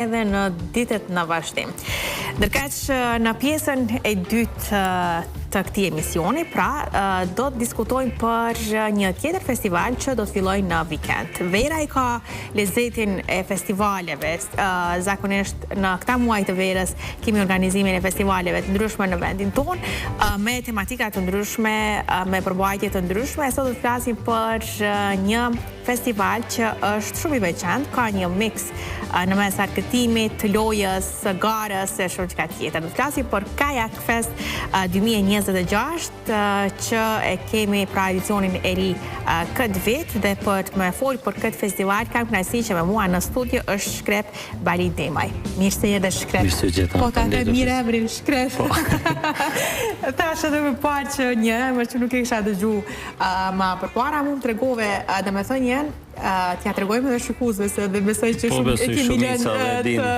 edhe në ditët në vazhdim. Ndërkaq në pjesën e dytë të këtij emisioni, pra do të diskutojmë për një tjetër festival që do të fillojë në vikend. Vera i ka lezetin e festivaleve. Zakonisht në këta muaj të verës kemi organizimin e festivaleve të ndryshme në vendin tonë, me tematika të ndryshme, me përbajtje të ndryshme. Sot do të flasim për një festival që është shumë i veçantë, ka një mix në mes argëtimit, lojës, garës e shumë çka tjetër. Do të flasim për Kayak Fest 2026 që e kemi pra edicionin e ri këtë vit, dhe për të më folur për këtë festival kam kënaqësi që me mua në studio është Shkrep Bali Demaj. Mirë se je dhe Shkrep. Mirë se gjeta. Po ta të mirë emrin Shkrep. Tash edhe më parë që një emër që nuk e kisha dëgjuar më përpara, mund tregove dhe më thënë t'ja tregojmë edhe shikuesve se dhe besoj që shumë e kemi lënë të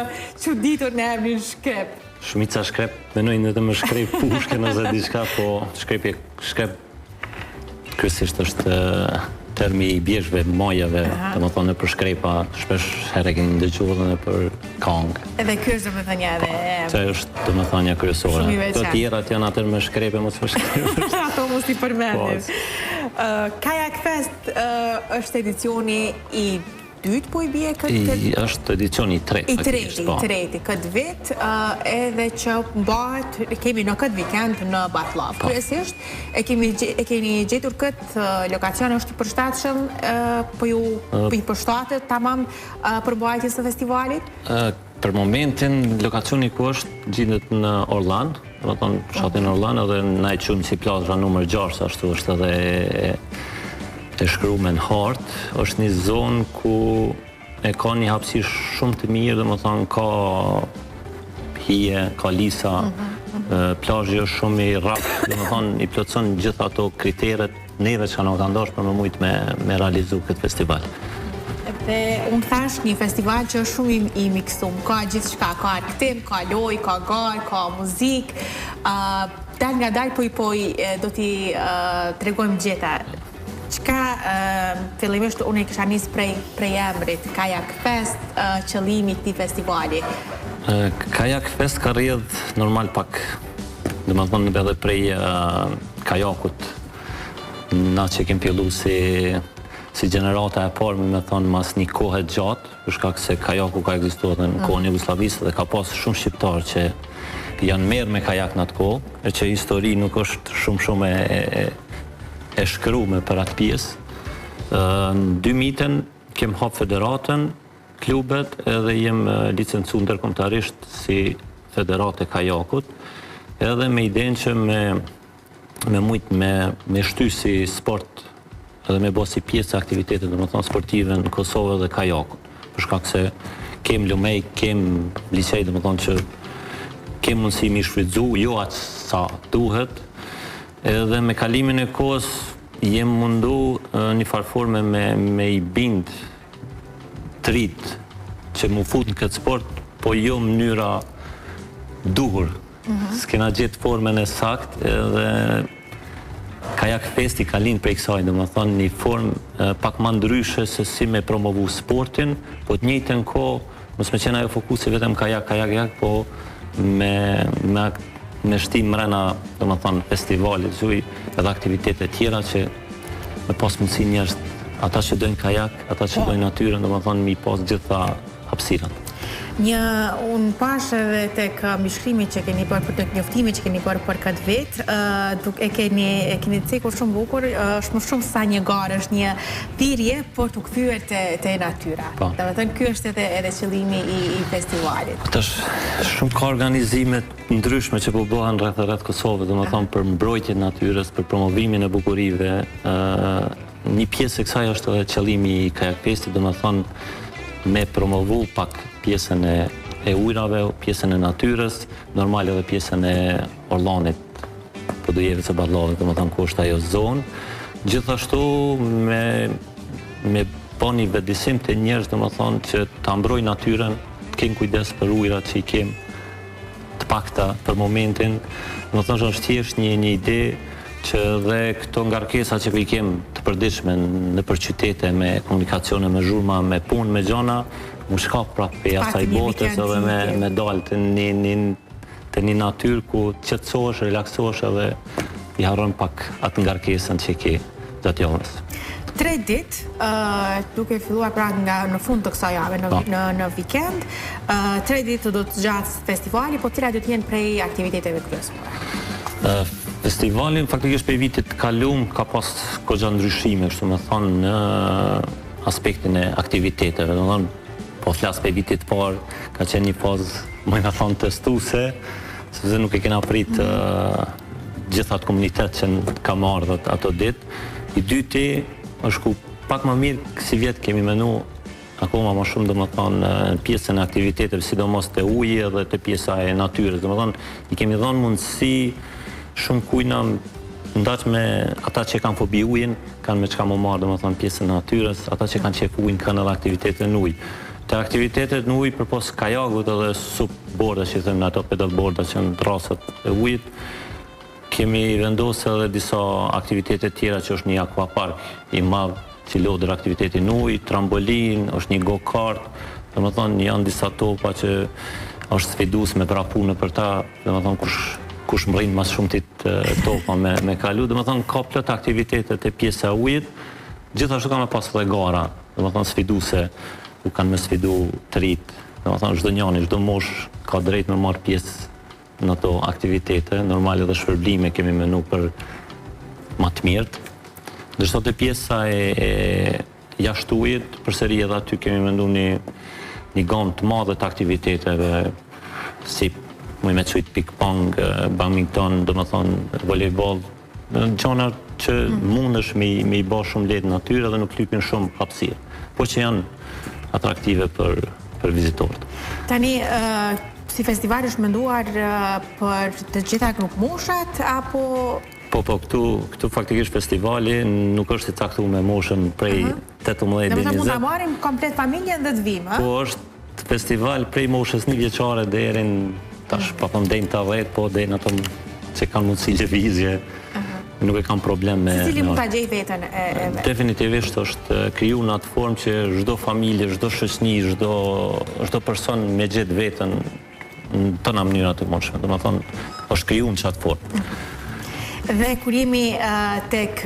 çuditur në emrin Shkrep. Shumica Shkrep, menojnë edhe më shkrep pushke nëse diçka, po shkrep kryesisht është termi i bjeshve, majave, domethënë për shkrepa, shpesh herë keni dëgjuar edhe për kangë. Edhe ky është domethënë edhe që është domethënia kryesore. Të tjerat janë atë me shkrepe, mos më shkrepe. Ato mos i përmendim. Kayak Fest është edicioni i dytë, po i bie këtë? Është edicioni i tretë. I treti këtë vit, edhe që mbahet, kemi në këtë vikend në Batllav. Kryesisht, e keni gjetur këtë lokacion, është i përshtatshëm, po ju i përshtatet tamam përmbajtjes së festivalit? Për momentin, lokacioni ku është gjendet në Orlan, do të thonë fshatin Orlan, edhe na e quajmë si plazha numër 6, ashtu është edhe e shkruar në hartë. Është një zonë ku e ka një hapësirë shumë të mirë, domethënë ka hije, ka lisa, plazhi është shumë i rrallë, domethënë i plotson gjithë ato kriteret neve që na kanë dashur për më shumë me realizu këtë festival. Dhe unë thash një festival që është shumë i miksum, ka gjithçka, ka argëtim, ka lojë, ka garë, ka muzikë. Dal nga dal po do t'i tregojmë gjeta. Çka fillimisht unë e kisha nis prej emrit Kayak Fest, qëllimi i këtij festivali? Kayak Fest ka rrjedh normal pak, domethënë edhe prej kajakut. Na që kemi filluar si gjenerata e parë, me thonë, mas një kohë gjatë, për shkak se kajaku ka ekzistuar në kohën e Jugosllavisë dhe ka pas shumë shqiptarë që janë merr me kajak në atë kohë, e që histori nuk është shumë e shkruar për atë pjesë. Në 2000-ën kem hap federatën, klubet, edhe jem licencuar ndërkombëtarisht si federatë e kajakut, edhe me idenë që me shty si sport edhe me bo si pjesë e aktivitetet domethënë sportive në Kosovë dhe kajakut. Për shkak se kem lumej, kem licej, domethënë që kem mundësi mi shfrytzu, jo atë sa duhet. Edhe me kalimin e kohës jem mundu një farforme me i bind trit që mu fut në këtë sport, po jo mënyra duhur. S'kena gjetë formën e sakt, edhe Kayak Festi ka lind prej kësaj, domethënë një formë pak më ndryshe se si me promovu sportin, po të njëjtën kohë mos me qenë ajo fokusi vetëm kajak, po me shtim mrena, domethënë festivalit, edhe aktivitete tjera që me pas mundësi njerëz, ata që dojnë kajak, ata që dojnë natyrën, domethënë mi pas gjitha hapësirat. Unë pash edhe tek mbishkrimi që keni bërë për tek njoftimi që keni bërë për këtë vit, e keni cekur shumë bukur, është më shumë sa një garë, është një thirrje për të kthyer te natyra. Domethënë ky është edhe qëllimi i festivalit. Tash shumë ka organizime ndryshme që po bëhen rreth Kosovës, domethënë për mbrojtjen e natyrës, për promovimin e bukurive. Një pjesë e kësaj është edhe qëllimi i Kayak Festit, domethënë me promovu pak pjesën e ujrave, pjesën e natyrës, normal edhe pjesën e Orlanit, po do jeve se Batllavit, domethënë ku është ajo zonë. Gjithashtu me bën një vedisim të njerëz, domethënë që ta mbrojnë natyrën, të kenë kujdes për ujrat që i kem, të pakta për momentin. Domethënë është thjesht një ide që dhe këto ngarkesa që i kem të përditshme në për qytete, me komunikacione, me zhurma, me punë, me gjona, mu shkap prapë për asaj botës edhe me dalë të një natyrë ku qetësohesh, relaksohesh edhe i harron pak atë ngarkesën që ke gjatë javës. 3 ditë, duke filluar pra nga në fund të kësaj jave, në vikend, 3 ditë do të zgjat festivali, po cilat do të jenë prej aktiviteteve kryesore? Festivalin faktikisht për vitit kalum ka pas goxha ndryshime, kështu me thonë, në aspektin e aktiviteteve. Do thonë, po flas për vitit parë, ka qenë një fazë, më na thonë, testuese, sepse nuk e kena prit gjithat komunitet që ka marrë ato ditë. I dyti është ku pak më mirë si vjetë kemi menu akoma më shumë, do më thonë, pjesën e aktiviteteve, sidomos të uji dhe të pjesa e natyrës. Do më thonë, i kemi dhënë mundësi shumë kujna ndaq me ata që kanë fobi ujin, kanë me çka më marrë, do më thonë, pjesën e natyrës, ata që kanë qef ujin kanë edhe aktivitetet në ujë. Të aktivitetet në ujë përpos kajakut edhe supborda, që i thëmë në ato pedalborda që në rrasët e ujit, kemi vendosur edhe disa aktivitete tjera që është një akvapark i madh që lodër aktiviteti në ujë, trambolin, është një go-kart, do më thonë janë disa topa që është sfidues me vrapune për ta, do më thonë kush mbrin mas shumë topa me kalu, do më thonë ka plot aktivitetet e pjesa e ujit, gjithashtu ka me pas dhe gara, do më thonë sfiduese, ku kanë me sfidu të rritë, do më thonë çdo njani, çdo mosh ka drejt me marrë pjesë në ato aktivitete, normal edhe shpërblime kemi menu për më të mirët. Ndërsa të pjesa e jashtë ujit, përsëri edhe aty kemi mendu një gamë të madhe të aktiviteteve, si më me qujtë ping-pong, badminton, do më thonë volejbol, gjona që mundesh me i ba shumë letë në natyrë dhe nuk lypin shumë hapësirë, po që janë atraktive për vizitorët. Tani, si festival është menduar për të gjitha grupmoshat, apo... Po, këtu faktikisht festivali nuk është i caktuar me moshën prej 18 deri 20. Mund ta marrim komplet familjen dhe të vim, a? Po, është festival prej moshës 1 vjeçare deri tash, pa thënë deri në 80, po deri në ato që kanë mundësi lëvizje, nuk e kanë problem me... Cili mund ta gjej veten e vet? Definitivisht është kriju në atë formë që çdo familje, çdo shoqëni, çdo person me gjet veten në tëna mënyra të mundshme, do më thonë, është kriju në qatë formë. Dhe kur jemi tek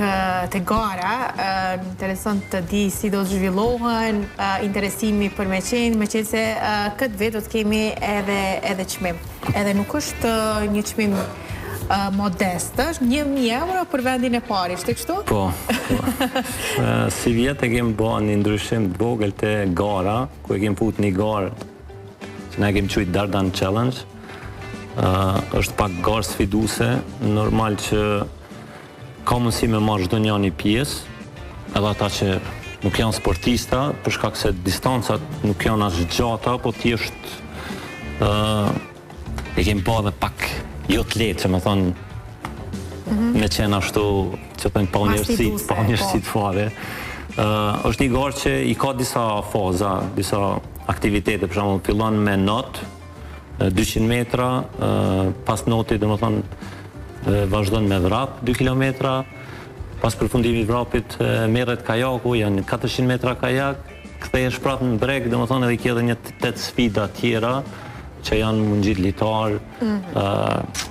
gara, interesant të di si do të zhvillohen interesimi për me qenë se këtë vetë do të kemi edhe çmim. Edhe nuk është një çmim modest, është 1.000 euro për vendin e parë, ishte kështu? Po. Si vjetë e kemi bërë një ndryshim të vogël të gara, ku e kemi fut një garë që ne kemi quajtur Dardan Challenge. Është pak garë sfiduese, normal që ka mundësi me marrë çdo njëri pjesë, edhe ata që nuk janë sportista, për shkak se distancat nuk janë as gjata, po thjesht e kemi pa edhe pak jo të lehtë, që më thonë me qenë ashtu që thënë pa njërësit fare. Është një garë që i ka disa faza, disa aktivitete, për shembull fillon me not, 200 metra, pas notit, dhe më thonë, vazhdon me vrap, 2 kilometra, pas përfundimit vrapit, merret kajaku, janë 400 metra kajak, kthehesh prapë në breg, dhe më thonë, edhe kjo edhe një 8 sfida tjera, që janë mungjit litar,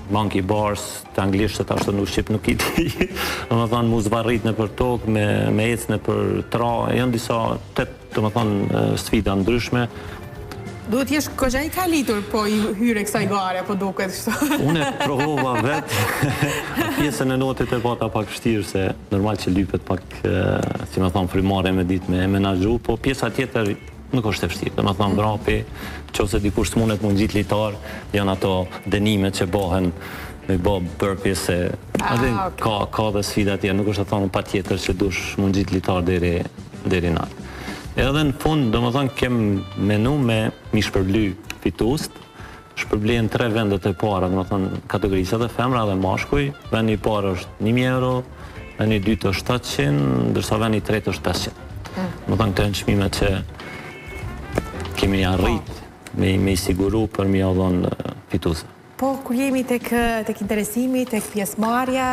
monkey bars, të anglisht ashtu nuk shqip nuk i di, dhe më thonë, mu zvarrit në për tokë, me ecë në për tra, janë disa 8, dhe më thonë, sfida ndryshme. Duhet jesh goxha i kalitur, po i hyre kësaj gare, po duket kështu. Unë provova vetë, pjesën e notit e pata pak vështirë, se normal që lypet pak, si më thonë, frymare me ditë me menaxhu, po pjesa tjetër nuk është e vështirë. Do më thonë, vrapi, qofse dikush smunet mungjit litar, janë ato dënimet që bëhen me bë burpees, ka dhe sfida tjetër, nuk është të thonë pa tjetër që dush mungjit litar deri nalë. Edhe në fund, do më thonë, kem menu me mi shpërbly fitust, shpërblyen 3 vendet e para, do më thonë, kategorisë edhe femra dhe mashkuj, vendi i parë është 1.000 euro, vendi i dytë është 700, ndërsa vendi i tretë është 500. Do më thonë, këto janë çmimet që kemi arrit me i siguru për mi adhon fituse. Po, kur jemi tek interesimi, tek pjesëmarrja,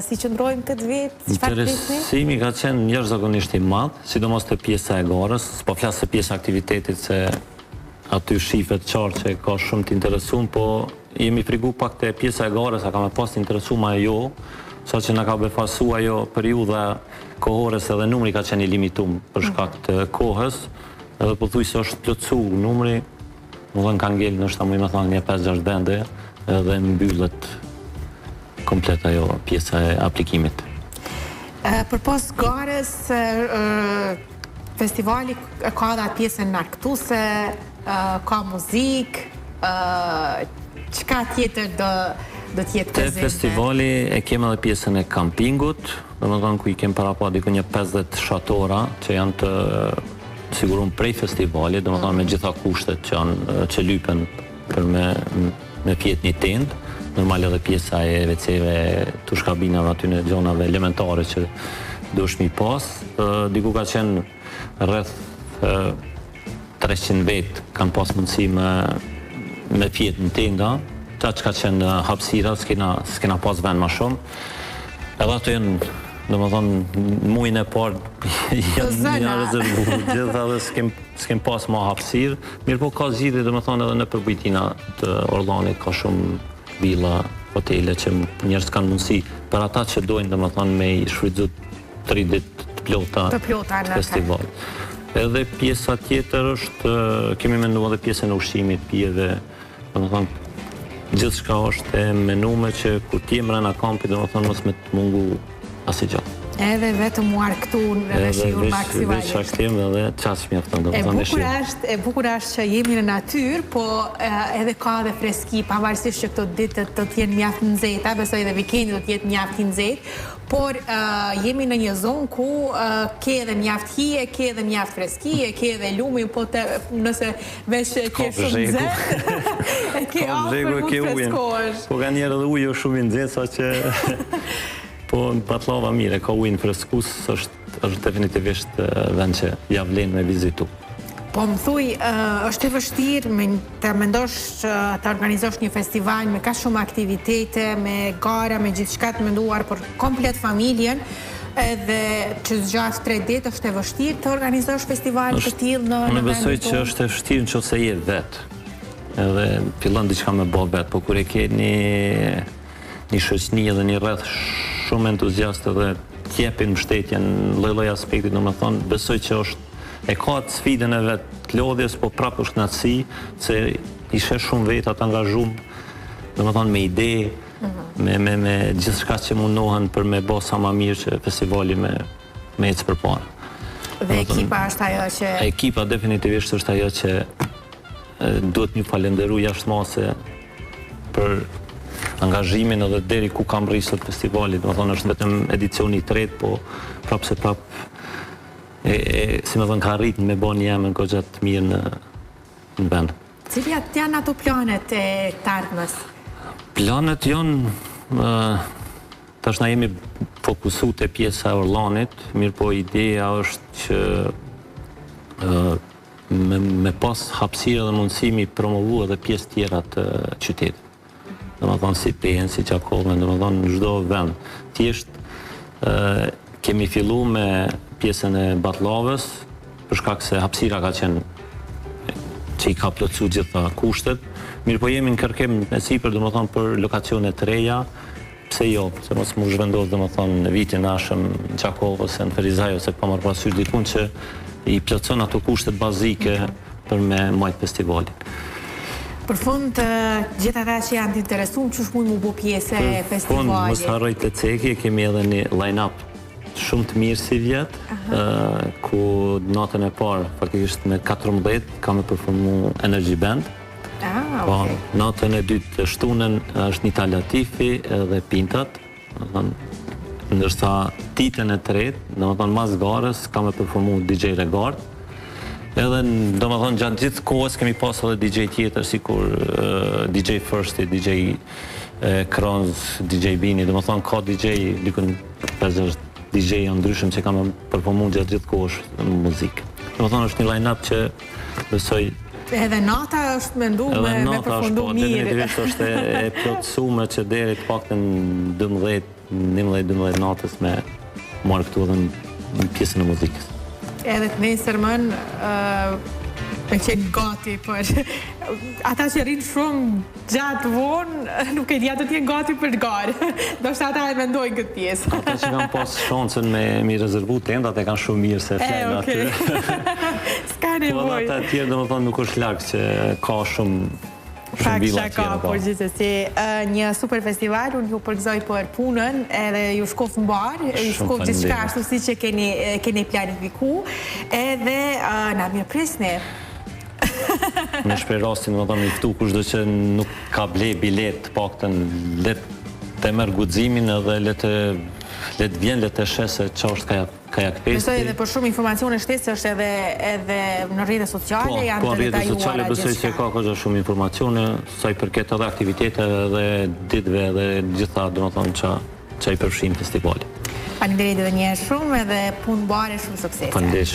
si qëndrojmë këtë vit? Interesimi ka qenë jashtëzakonisht i madh, sidomos te pjesa e garës, s'po flas se pjesa e aktivitetit se aty shifet qartë që ka shumë të interesuar, po jemi frigu pak te pjesa e garës, a ka me pas të interesuar ajo, sa që na ka befasu ajo periudha kohore se edhe numri ka qenë i limitum për shkak të kohës, edhe pothuajse është plotsu numri. Më dhënë ka ngellë nështë më thënë një 5-6 vende edhe mbyllet komplet ajo pjesa e aplikimit. Për pas garës, festivali ka dhe atë pjesën narkëtuse, ka muzikë, qëka tjetër do t'jetë prezente? Te festivali e kem edhe pjesën e kampingut, dhe më thënë ku i kem para pa diku një 50 shatora që janë të sigurum prej festivalit, do më thonë me gjitha kushtet që lypen për me pjet një tend, normal edhe pjesa e WC-ve, tush kabinave aty në gjonave elementare që dush mi pas. Diku ka qenë rreth 300 vet kanë pas mundësi me pjet në tenda, qa që ka qenë hapsira, s'kena pas vend ma shumë. Edhe ato janë, do më thonë, mujnë e parë janë rezervu gjitha dhe s'kem pas ma hapsirë. Mirë po ka zgjidhje, do më thonë, edhe në përbujtina të Orlanit ka shumë villa, hotele që njerëz kanë mundësi për ata që dojnë, do më thonë, me i shfrytzu 3 ditë të plota të festival. Edhe pjesa tjetër është, kemi mendu edhe pjesën e ushqimit, pijeve, do më thonë, gjithë shka është e menume që kur t'jem rena kampit, do më thonë, mos me të mungu asë gjallë. Edhe vetëm muar këtu në shiur maksimalisht. Edhe shaktim edhe qasë mjafton. E bukur është që jemi në natyrë, po edhe ka dhe freski, pavarësisht që këto ditët të t'jenë mjaft në nxehta, besoj edhe vikendi do t'jetë mjaft i nxehtë, por jemi në një zonë ku ke edhe mjaft hije, ke edhe mjaft freski, ke edhe lumi, po nëse veç ke shumë nxehtë, ke afër mund të freskohesh. Po ka njerë edhe ujë shumë i nxehtë, sa që po në Batlava mire, ka ujnë freskus, është definitivisht vend që ja vlen me vizitu. Po më thuj, është e vështirë të mendosh të organizosh një festival me ka shumë aktivitete, me gara, me gjithë shka të menduar për komplet familjen, edhe që zgjatë 3 ditë është e vështirë të organizosh festival të tillë në vendin tonë? Unë besoj që është e vështirë në që se je vetë, edhe fillon diçka me bë vetë, po kur e ke një shoqni edhe një rreth shumë entuziastë dhe t'jepin mbështetjen lloj-lloj aspekti, do më thonë, besoj që e ka të sfidën e vetë të lodhjes, po prapë është knatësi, se ishe shumë vetë atë angazhum, do më thonë, me ide, me gjithë shka që mundohen për me bo sa ma mirë që festivali me ecë për para. Dhe ekipa është ajo që... Ekipa definitivisht është ajo që duhet një falenderu jashtëmase për angazhimin edhe deri ku kam rrisur festivalit, do të thonë është vetëm edicioni i tretë, po prapë se prapë si më thënë ka rritë me bo një emën ko gjatë mirë në vend. Cilat janë ato planet e tardhmes? Planet janë, tash na jemi fokusu të pjesa e Orlanit, mirë po ideja është që me pas hapësirë dhe mundësimi promovu edhe pjesë tjera të qytetit. Dhe më thonë si Pejen, si Qakovën, dhe më thonë në çdo vend. Thjesht kemi fillu me pjesën e Batlavës, për shkak se hapësira ka qenë që i ka plotësu gjitha kushtet. Mirë po jemi në kërkim e sipër, dhe më thonë për lokacione të reja, pse jo, se mos mu zhvendos, dhe më thonë në vitin ashëm në Qakovë ose në Ferizaj, ose pa marrë parasysh dikun që i plotëson ato kushtet bazike për me majtë festivalin. Për fund, gjithë ata që janë të interesuar, që shmujnë mu bu pjesë e festivalit? Për fund, mos harroj të ceki, kemi edhe një line-up shumë të mirë si vjetë, ku natën e parë, faktikisht me 14, kam e performu Energy Band. Natën e dytë shtunën është Nitalia Tifi dhe Pintat, ndërsa ditën e tretë, do më thonë mas garës, kam e performu DJ Regard. Edhe, do më thonë, gjatë gjithë kohës kemi pas edhe DJ tjetër, si kur DJ Firsty, DJ Kronz, DJ Bini, do më thonë, ka DJ, dikun 50 DJ janë ndryshëm që kam performu gjatë gjithë kohës në muzikë. Do më thonë, është një line-up që besoj Edhe nata është mendu me përfundu mirë. Definitivisht është e plotësume që deri të paktën 11-12 natës me marrë këtu edhe në pjesën e muzikës. Edhe të nesërmën me qenë gati, për ata që rrinë shumë gjatë vonë, nuk e dja të tjenë gati për garë. Do shtë ata e mendojnë këtë pjesë. Ata që kanë pas shansën me mi rezervu tendat e kanë shumë mirë se flenë aty. S'ka nevoj. Po ata tjerë do më thonë nuk është lakë që ka shumë villa tjera. Por gjithsesi, një super festival, unë ju përgëzoj për punën, edhe ju shkof në barë, ju shkof gjithçka ashtu si që keni planifiku, edhe na mirë prisni. Me shprej rastin, më thonë, këtu kushdo që nuk ka ble bilet, paktën let të merë guximin edhe let vjen, let të shese që është kajak festi. Besoj edhe për shumë informacione shtesë është edhe në rrjete sociale, janë të detajuara gjithçka. Po, në rrjete sociale besoj që ka shumë informacione, sa i përket edhe aktivitete edhe ditëve edhe gjitha, do më thonë, që i përfshim festivali. Faleminderit edhe një herë shumë edhe punë bare, shumë suksese. Faleminderit shumë.